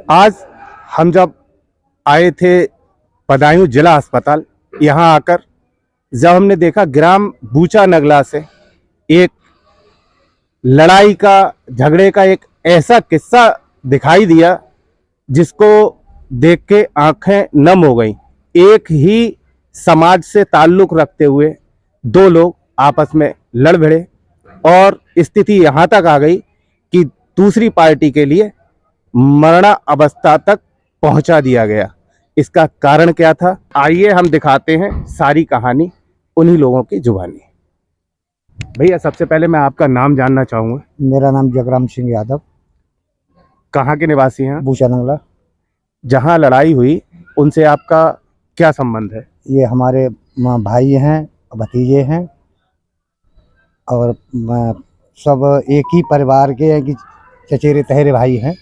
आज हम जब आए थे बदायूं जिला अस्पताल, यहाँ आकर जब हमने देखा ग्राम बूचा नगला से एक लड़ाई का, झगड़े का एक ऐसा किस्सा दिखाई दिया जिसको देख के आंखें नम हो गईं। एक ही समाज से ताल्लुक रखते हुए दो लोग आपस में लड़ भिड़े और स्थिति यहाँ तक आ गई कि दूसरी पार्टी के लिए मरणा अवस्था तक पहुंचा दिया गया। इसका कारण क्या था, आइए हम दिखाते हैं सारी कहानी उन्हीं लोगों की जुबानी। भैया, सबसे पहले मैं आपका नाम जानना चाहूँगा। मेरा नाम जगराम सिंह यादव। कहाँ के निवासी हैं? बूचा नंगला। जहाँ लड़ाई हुई उनसे आपका क्या संबंध है? ये हमारे भाई हैं, भतीजे हैं और सब एक ही परिवार के हैं कि चचेरे तहरे भाई हैं।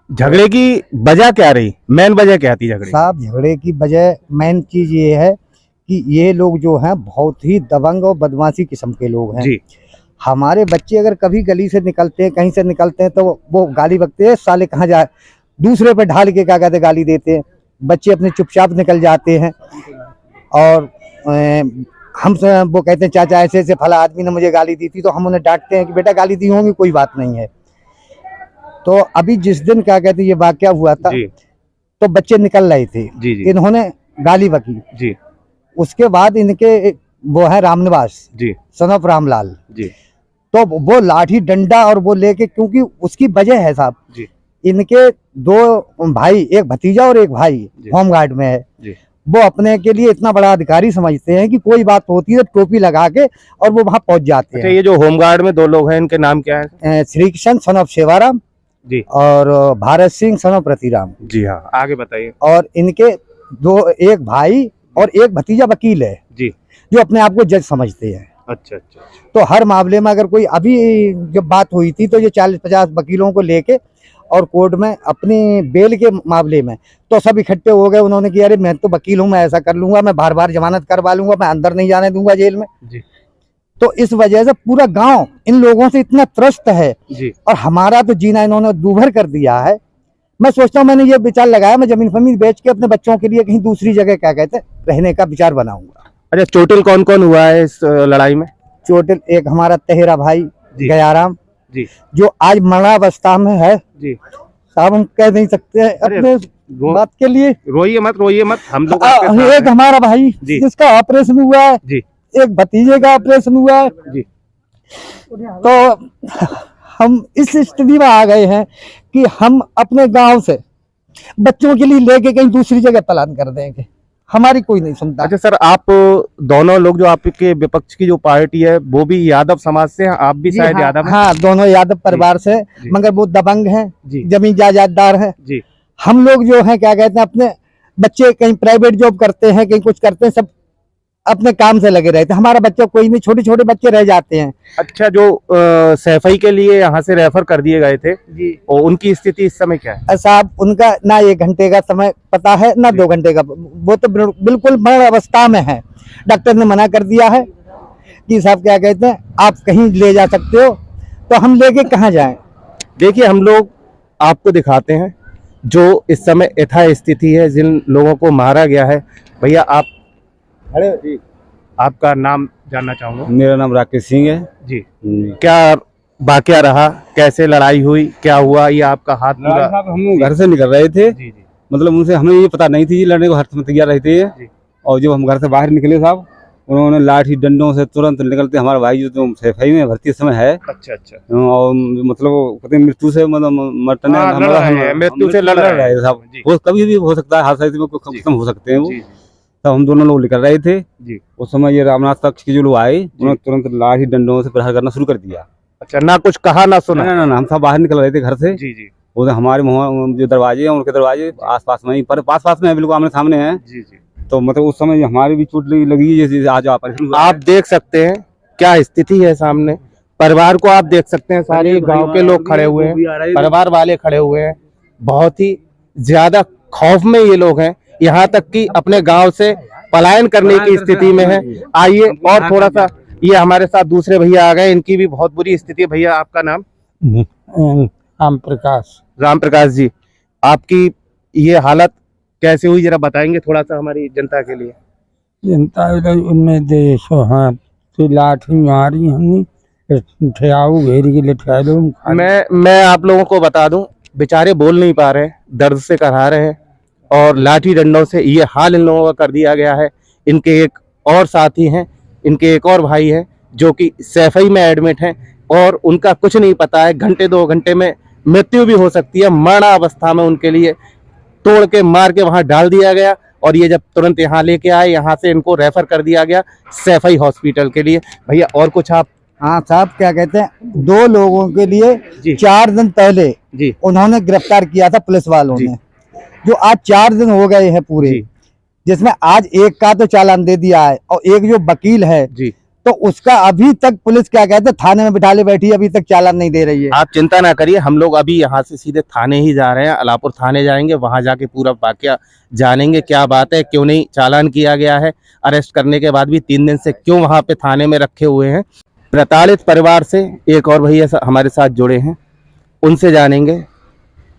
झगड़े की वजह क्या रही? मेन वजह क्या थी झगड़े? साहब, झगड़े की वजह मेन चीज ये है कि ये लोग जो हैं बहुत ही दबंग और बदमाशी किस्म के लोग हैं। जी। हमारे बच्चे अगर कभी गली से निकलते हैं, कहीं से निकलते हैं, तो वो गाली बकते हैं, साले कहाँ जाए, दूसरे पे ढाल के क्या कहते गाली देते हैं। बच्चे अपने चुपचाप निकल जाते हैं और हमसे वो कहते हैं चाचा ऐसे ऐसे फला आदमी ने मुझे गाली दी थी, तो हम उन्हें डांटते हैं कि बेटा गाली दी होंगी, कोई बात नहीं है। तो अभी जिस दिन क्या कहते ये वाकया हुआ था जी। तो बच्चे निकल रहे थे। जी जी। इन्होंने गाली बकी। जी। उसके बाद इनके वो है रामनिवास जी, सन ऑफ रामलाल जी। तो वो लाठी डंडा और वो लेके, क्योंकि उसकी वजह है साहब, जी। इनके दो भाई, एक भतीजा और एक भाई होमगार्ड में है जी। वो अपने के लिए इतना बड़ा अधिकारी समझते हैं कि कोई बात होती है टोपी लगा के और वो वहां पहुंच जाते हैं। ये जो होमगार्ड में दो लोग हैं, इनके नाम क्या है? श्री कृष्ण सन ऑफ सेवाराम जी और भारत सिंह सन ऑफ रतिराम। जी हाँ, आगे बताइए। और इनके एक भाई और एक भतीजा वकील है जी, जो अपने आप को जज समझते हैं। अच्छा अच्छा अच्छा। तो हर मामले में अगर कोई, अभी जब बात हुई थी तो ये 40-50 वकीलों को लेके और कोर्ट में अपनी बेल के मामले में तो सब इकट्ठे हो गए। उन्होंने किया अरे मैं तो वकील हूँ, मैं ऐसा कर लूंगा, मैं बार बार जमानत करवा लूंगा, मैं अंदर नहीं जाने दूंगा जेल में जी। तो इस वजह से पूरा गांव इन लोगों से इतना त्रस्त है जी। और हमारा तो जीना इन्होंने दूभर कर दिया है। मैं सोचता हूँ, मैंने ये विचार लगाया मैं जमीन फमीन बेच के अपने बच्चों के लिए कहीं दूसरी जगह क्या कहते हैं रहने का विचार बनाऊंगा। अच्छा, चोटिल कौन कौन हुआ है इस लड़ाई में? चोटिल एक हमारा तेहरा भाई गयाराम जी, जो आज मरणावस्था में है जी। साहब हम कह नहीं सकते अपने बात के लिए। रोइए मत, हम लोग एक हमारा भाई जिसका ऑपरेशन हुआ है जी, एक भतीजे का ऑपरेशन हुआ है जी। तो हम इस स्थिति में आ गए हैं कि हम अपने गांव से बच्चों के लिए लेके कहीं दूसरी जगह पलायन कर देंगे, हमारी कोई नहीं सुनता। अच्छा सर, आप दोनों लोग जो आपके विपक्ष की जो पार्टी है वो भी यादव समाज से हैं, आप भी शायद यादव हैं? हाँ, दोनों यादव परिवार से, मगर वो दबंग हैं, जमीन जायदाददार हैं जी। हम लोग जो है क्या कहते हैं, अपने बच्चे कहीं प्राइवेट जॉब करते हैं, कहीं कुछ करते हैं, सब अपने काम से लगे रहते हैं। हमारा बच्चा कोई नहीं, छोटे छोटे बच्चे रह जाते हैं। अच्छा, जो सैफई के लिए यहाँ से रेफर कर दिए गए थे जी, और उनकी स्थिति इस समय क्या है? साहब, उनका ना 1 घंटे का समय पता है ना 2 घंटे का, वो तो बिल्कुल मरण अवस्था में है। डॉक्टर ने मना कर दिया है कि साहब क्या कहते हैं आप कहीं ले जा सकते हो, तो हम लेके कहाँ जाएं? देखिए, हम लोग आपको दिखाते हैं जो इस समय यथा स्थिति है, जिन लोगों को मारा गया है। भैया, आप अरे जी, आपका नाम जानना चाहूंगा। मेरा नाम राकेश सिंह है जी। क्या वाकया रहा, कैसे लड़ाई हुई, क्या हुआ? ये आपका हाथ पूरा... हम घर से निकल रहे थे जी जी। मतलब उनसे हमें ये पता नहीं थी, लड़ने को हर समय तैयार रहते हैं। और जब हम घर से बाहर निकले साहब, उन्होंने लाठी डंडों से तुरंत निकलते हमारा भाई जो सैफई में भर्ती समय है। अच्छा अच्छा। और मतलब मृत्यु से मृत्यु से लड़ रहे हैं साहब। वो कभी भी हो सकता है, हादसा में खत्म हो सकते हैं वो। तब हम दोनों लोग निकल रहे थे जी। उस समय ये रामनाथ पक्ष के जो लोग आए, उन्होंने तुरंत लाठी डंडों से प्रहार करना शुरू कर दिया। अच्छा, ना कुछ कहा ना सुना? ना, हम सब बाहर निकल रहे थे घर से जी जी। वो हमारे जो दरवाजे हैं उनके दरवाजे आसपास में ही पास में है, बिल्कुल आमने सामने है जी जी। तो मतलब उस समय हमारी भी चोट लगी, जैसे आज आप देख सकते हैं क्या स्थिति है सामने। परिवार को आप देख सकते हैं, सारे गांव के लोग खड़े हुए हैं, परिवार वाले खड़े हुए हैं। बहुत ही ज्यादा खौफ में ये लोग हैं, यहाँ तक कि अपने गांव से पलायन करने की स्थिति में है। आइए और थोड़ा सा, ये हमारे साथ दूसरे भैया आ गए, इनकी भी बहुत बुरी स्थिति है। भैया, आपका नाम? राम प्रकाश। राम प्रकाश जी, आपकी ये हालत कैसे हुई, जरा बताएंगे थोड़ा सा हमारी जनता के लिए। जनता उनमें देशो हाथ से लाठी मारी हमने ठियाऊ घेरी के लिठाए दो। मैं आप लोगों को बता दूं, बेचारे बोल नहीं पा रहे, दर्द से करहा रहे हैं और लाठी डंडों से ये हाल इन लोगों का कर दिया गया है। इनके एक और साथी हैं, इनके एक और भाई हैं जो कि सैफई में एडमिट हैं और उनका कुछ नहीं पता है, घंटे 2 घंटे में मृत्यु भी हो सकती है। मरणावस्था में उनके लिए तोड़ के मार के वहां डाल दिया गया और ये जब तुरंत यहाँ लेके आए, यहाँ से इनको रेफर कर दिया गया सैफई हॉस्पिटल के लिए। भैया और कुछ आप? हाँ साहब, क्या कहते हैं, 2 लोगों के लिए जी 4 दिन पहले जी उन्होंने गिरफ्तार किया था पुलिस वालों जी। ने, जो आज 4 दिन हो गए हैं पूरे, जी जिसमें आज एक का तो चालान दे दिया है और एक जो वकील है जी, तो उसका अभी तक पुलिस क्या कहते हैं थाने में बिठा ले बैठी है, अभी तक चालान नहीं दे रही है। आप चिंता ना करिए, हम लोग अभी यहाँ से सीधे थाने ही जा रहे हैं, अलापुर थाने जाएंगे, वहां जाके पूरा वाकया जानेंगे, क्या बात है, क्यों नहीं चालान किया गया है, अरेस्ट करने के बाद भी 3 दिन से क्यों वहां पे थाने में रखे हुए हैं। प्रताड़ित परिवार से एक और भैया हमारे साथ जुड़े हैं, उनसे जानेंगे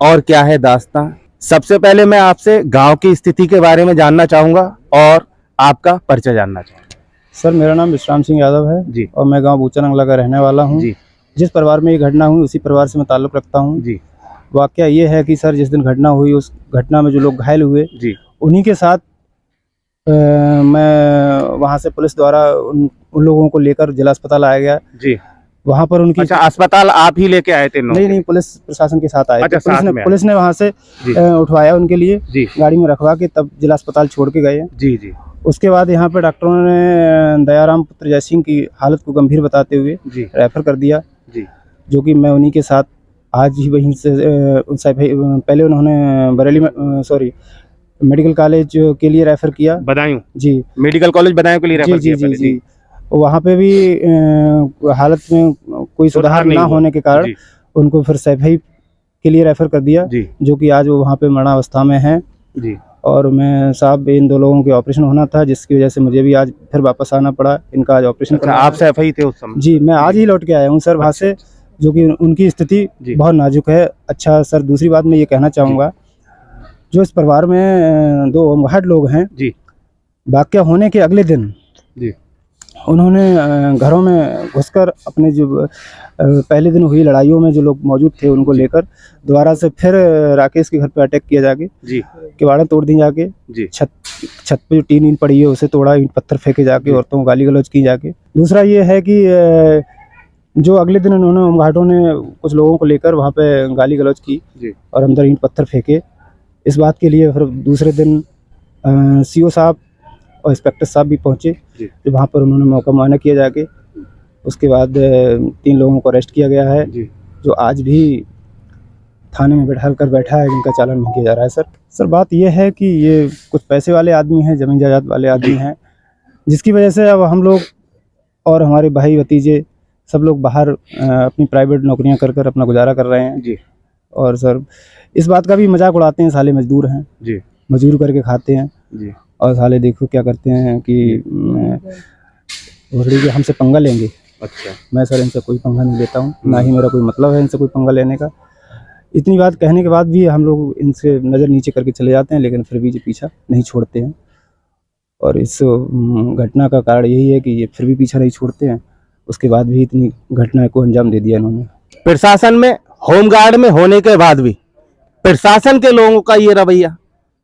और क्या है दास्तां। सबसे पहले मैं आपसे गांव की स्थिति के बारे में जानना चाहूंगा और आपका परिचय जानना चाहूंगा। सर, मेरा नाम विश्राम सिंह यादव है जी और मैं गांव बूचा नंगला का रहने वाला हूं। जी जिस परिवार में ये घटना हुई उसी परिवार से मैं ताल्लुक़ रखता हूं। जी वाकया ये है कि सर, जिस दिन घटना हुई उस घटना में जो लोग घायल हुए जी उन्हीं के साथ मैं वहां से पुलिस द्वारा उन लोगों को लेकर जिला अस्पताल आया गया। जी। वहां पर उनकी अच्छा, अस्पताल आप ही लेके आए थे? नहीं, पुलिस प्रशासन के साथ आए। अच्छा, पुलिस ने वहां से उठवाया उनके लिए, जी गाड़ी में रखवा के तब जिला अस्पताल छोड़ के गए। जी जी उसके बाद यहाँ पे डॉक्टरों ने दयाराम पुत्र जयसिंह की हालत को गंभीर बताते हुए जी रेफर कर दिया, जी, जो कि मैं उन्हीं के साथ आज ही वहीं से पहले उन्होंने बरेली में मेडिकल कॉलेज के लिए रेफर किया। बदायूं? जी, मेडिकल कॉलेज बदायूं के लिए रेफर जी किया जी पहले? जी। वहाँ पे भी हालत में कोई सुधार ना होने के कारण जी उनको फिर सैफई के लिए रेफर कर दिया, जी जो कि आज वो वहाँ पे मरणावस्था में है। जी। और मैं साहब, इन 2 लोगों के ऑपरेशन होना था, जिसकी वजह से मुझे भी आज फिर वापस आना पड़ा। इनका आज ऑपरेशन अच्छा, आप सैफई थे उस समय? जी, मैं आज ही लौट के आया हूँ सर वहाँ से, जो कि उनकी स्थिति बहुत नाजुक है। अच्छा सर, दूसरी बात मैं ये कहना चाहूँगा, जो इस परिवार में 2 होमगार्ड लोग हैं जी, वाकया होने के अगले दिन जी उन्होंने घरों में घुसकर अपने जो पहले दिन हुई लड़ाइयों में जो लोग मौजूद थे उनको लेकर दोबारा से फिर राकेश के घर पे अटैक किया जाके, जी, किवाड़ा तोड़ दी जाके, जी, छत पे जो टीन ईंट पड़ी है उसे तोड़ा, ईंट पत्थर फेंके जाके, औरतों को गाली गलौज की जाके। दूसरा ये है कि जो अगले दिन उन्होंने होमगार्डों ने कुछ लोगों को लेकर वहाँ पे गाली गलौज की जी, और अंदर ईंट पत्थर फेंके। इस बात के लिए फिर दूसरे दिन CO साहब और इंस्पेक्टर साहब भी पहुँचे, जो वहाँ पर उन्होंने मौका मुआयना किया जाके। उसके बाद 3 लोगों को अरेस्ट किया गया है, जो आज भी थाने में बैठा है, जिनका चालान नहीं किया जा रहा है। सर बात यह है कि ये कुछ पैसे वाले आदमी हैं, ज़मीन जायदाद वाले आदमी हैं, जिसकी वजह से अब हम लोग और हमारे भाई भतीजे सब लोग बाहर अपनी प्राइवेट नौकरियां कर अपना गुजारा कर रहे हैं जी। और सर इस बात का भी मजाक उड़ाते हैं, साले मजदूर हैं जी, मजदूर करके खाते हैं जी। और साले देखो क्या करते हैं कि घोड़े के हमसे पंगा लेंगे। अच्छा। मैं सर इनसे कोई पंगा नहीं लेता हूँ, ना ही मेरा कोई मतलब है इनसे कोई पंगा लेने का। इतनी बात कहने के बाद भी हम लोग इनसे नज़र नीचे करके चले जाते हैं, लेकिन फिर भी ये पीछा नहीं छोड़ते हैं। और इस घटना का कारण यही है कि ये फिर भी पीछा नहीं छोड़ते हैं, उसके बाद भी इतनी घटना को अंजाम दे दिया इन्होंने। प्रशासन में होमगार्ड में होने के बाद भी प्रशासन के लोगों का ये रवैया,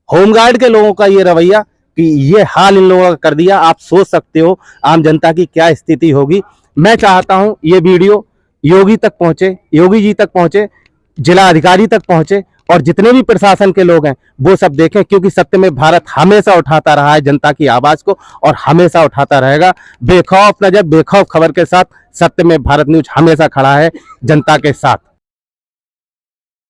होमगार्ड के लोगों का ये रवैया कि ये हाल इन लोगों का कर दिया, आप सोच सकते हो आम जनता की क्या स्थिति होगी। मैं चाहता हूं ये वीडियो योगी तक पहुंचे, योगी जी तक पहुंचे, जिला अधिकारी तक पहुंचे और जितने भी प्रशासन के लोग हैं वो सब देखें, क्योंकि सत्य में भारत हमेशा उठाता रहा है जनता की आवाज को और हमेशा उठाता रहेगा। बेखौफ नजर बेखौफ खबर के साथ सत्य में भारत न्यूज हमेशा खड़ा है जनता के साथ।